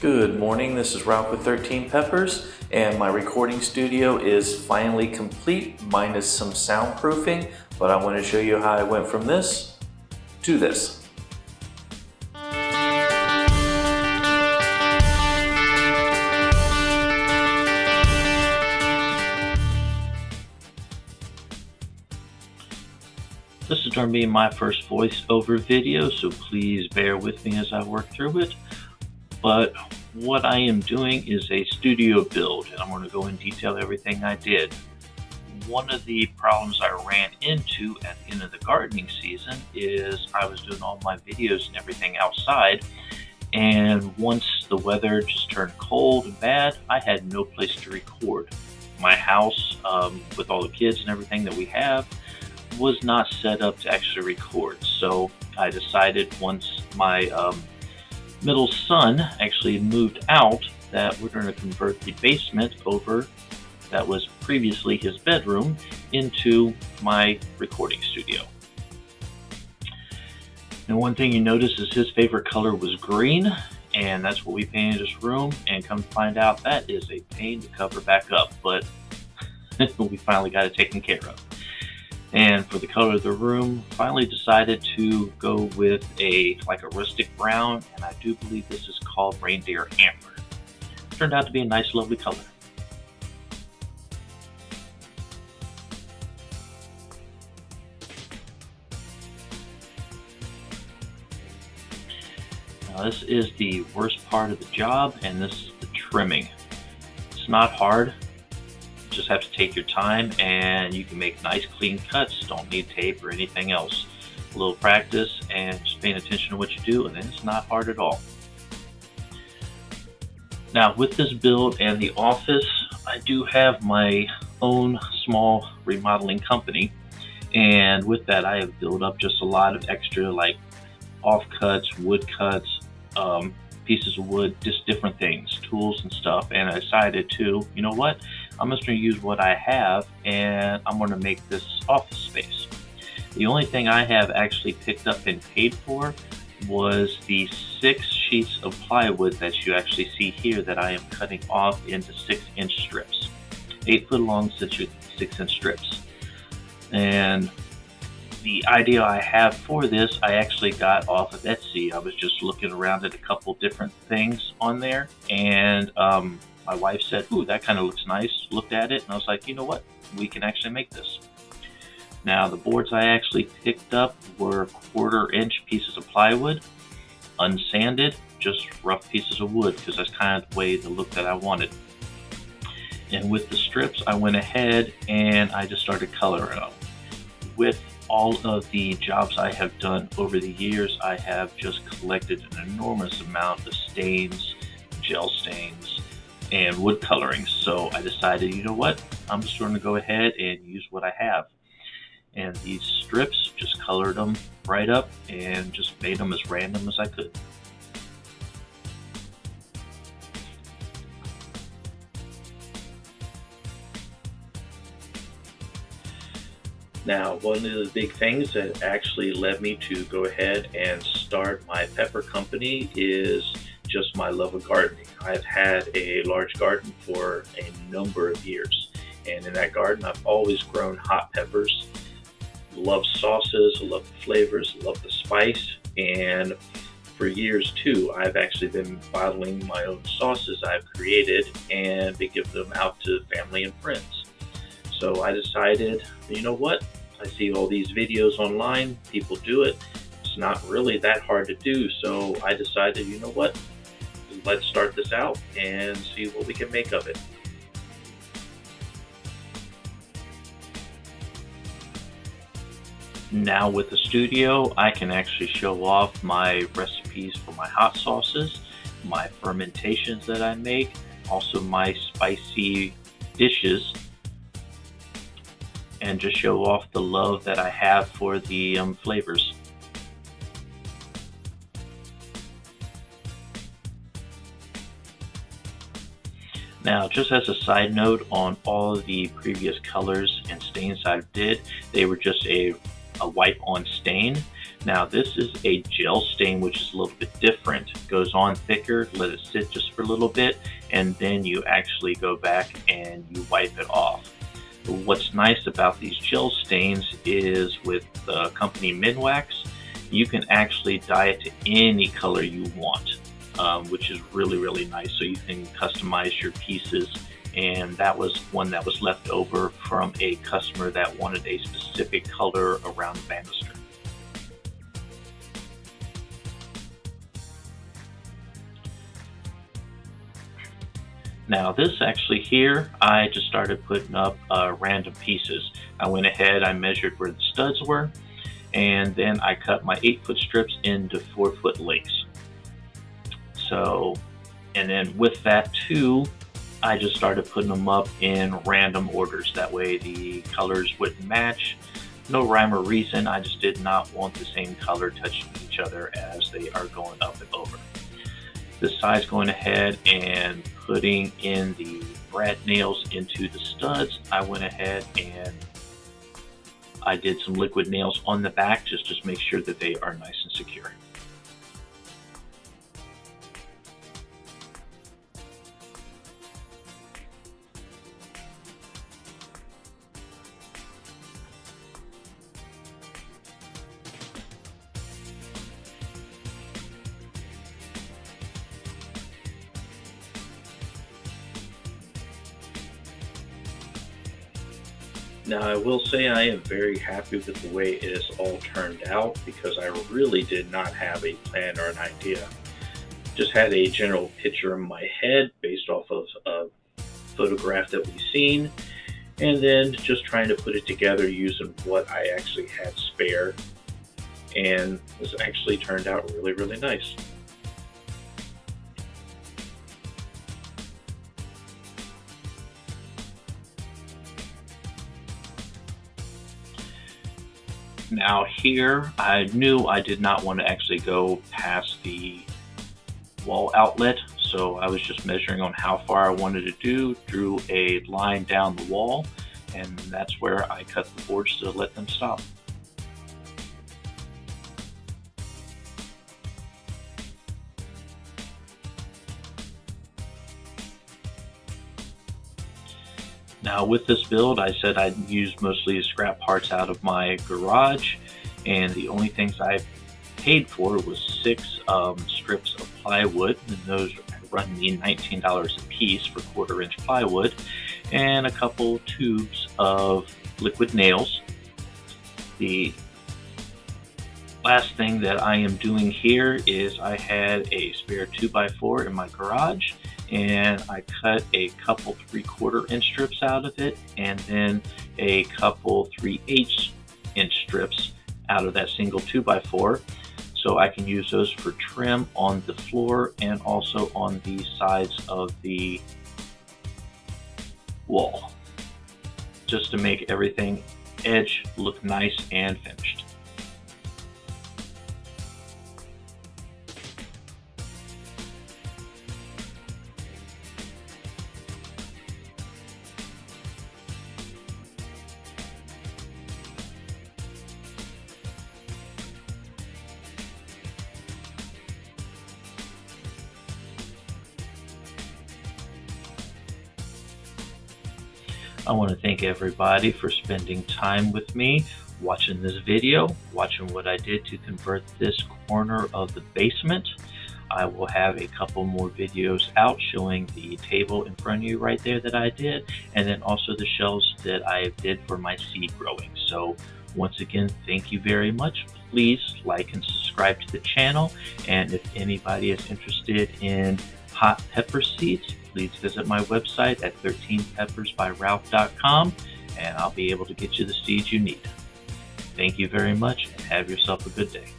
Good morning, this is Ralph with 13 Peppers, and my recording studio is finally complete, minus some soundproofing, but I want to show you how I went from this to this. This is going to be my first voiceover video, so please bear with me as I work through it. But what I am doing is a studio build, and I'm going to go in detail everything I did. One of the problems I ran into at the end of the gardening season is I was doing all my videos and everything outside, and once the weather just turned cold and bad, I had no place to record. My house, with all the kids and everything that we have, was not set up to actually record. So I decided once my middle son actually moved out that we're going to convert the basement over that was previously his bedroom into my recording studio. And one thing you notice is his favorite color was green, and that's what we painted his room, and come to find out that is a pain to cover back up, but we finally got it taken care of. And for the color of the room, finally decided to go with a rustic brown, and I do believe this is called reindeer antler. Turned out to be a nice, lovely color. Now this is the worst part of the job, and this is the trimming. It's not hard. Just have to take your time, and you can make nice clean cuts. Don't need tape or anything else. A little practice and just paying attention to what you do, and then it's not hard at all. Now with this build and the office, I do have my own small remodeling company, and with that I have built up just a lot of extra offcuts, wood cuts, pieces of wood, just different things, tools and stuff, and I decided to, you know what, I'm just going to use what I have, and I'm going to make this office space. The only thing I have actually picked up and paid for was the 6 sheets of plywood that you actually see here that I am cutting off into 6-inch strips, 8 foot long 6-inch strips. And the idea I have for this, I actually got off of Etsy. I was just looking around at a couple different things on there, and my wife said, "Ooh, that kind of looks nice." Looked at it, and I was like, you know what? We can actually make this. Now, the boards I actually picked up were 1/4-inch pieces of plywood, unsanded, just rough pieces of wood, because that's kind of the look that I wanted. And with the strips, I went ahead and I just started coloring them. With all of the jobs I have done over the years, I have just collected an enormous amount of stains, gel stains, and wood coloring. So I decided, you know what, I'm just going to go ahead and use what I have. And these strips, just colored them right up and just made them as random as I could. Now, one of the big things that actually led me to go ahead and start my pepper company is just my love of gardening. I've had a large garden for a number of years, and in that garden I've always grown hot peppers. Love sauces, love the flavors, love the spice, and for years too I've actually been bottling my own sauces I've created and been giving them out to family and friends. So I decided, you know what, I see all these videos online, people do it, it's not really that hard to do, so I decided, you know what, let's start this out and see what we can make of it. Now with the studio, I can actually show off my recipes for my hot sauces, my fermentations that I make, also my spicy dishes, and just show off the love that I have for the flavors. Now, just as a side note, on all of the previous colors and stains I did, they were just a wipe-on stain. Now this is a gel stain, which is a little bit different. It goes on thicker, let it sit just for a little bit, and then you actually go back and you wipe it off. What's nice about these gel stains is with the company Minwax, you can actually dye it to any color you want, which is really nice. So you can customize your pieces, and that was one that was left over from a customer that wanted a specific color around the banister. Now this actually here, I just started putting up random pieces. I went ahead, I measured where the studs were, and then I cut my 8-foot strips into 4-foot lengths. So, and then with that too, I just started putting them up in random orders. That way the colors wouldn't match. No rhyme or reason, I just did not want the same color touching each other as they are going up and over. This side's going ahead and putting in the brad nails into the studs. I went ahead and I did some liquid nails on the back just to make sure that they are nice and secure. Now I will say I am very happy with the way it has all turned out, because I really did not have a plan or an idea. Just had a general picture in my head based off of a photograph that we've seen, and then just trying to put it together using what I actually had spare, and this actually turned out really nice. Now here, I knew I did not want to actually go past the wall outlet, so I was just measuring on how far I wanted to do, drew a line down the wall, and that's where I cut the boards to let them stop. Now with this build, I said I'd use mostly scrap parts out of my garage, and the only things I paid for was 6 strips of plywood, and those run me $19 a piece for 1/4-inch plywood, and a couple tubes of liquid nails. The last thing that I am doing here is I had a spare 2x4 in my garage, and I cut a couple 3/4-inch strips out of it, and then a couple 3/8 inch strips out of that single 2x4, so I can use those for trim on the floor and also on the sides of the wall, just to make everything edge look nice and finished. I want to thank everybody for spending time with me, watching this video, watching what I did to convert this corner of the basement. I will have a couple more videos out showing the table in front of you right there that I did, and then also the shelves that I did for my seed growing. So once again, thank you very much. Please like and subscribe to the channel, and if anybody is interested in hot pepper seeds, please visit my website at 13peppersbyralph.com, and I'll be able to get you the seeds you need. Thank you very much, and have yourself a good day.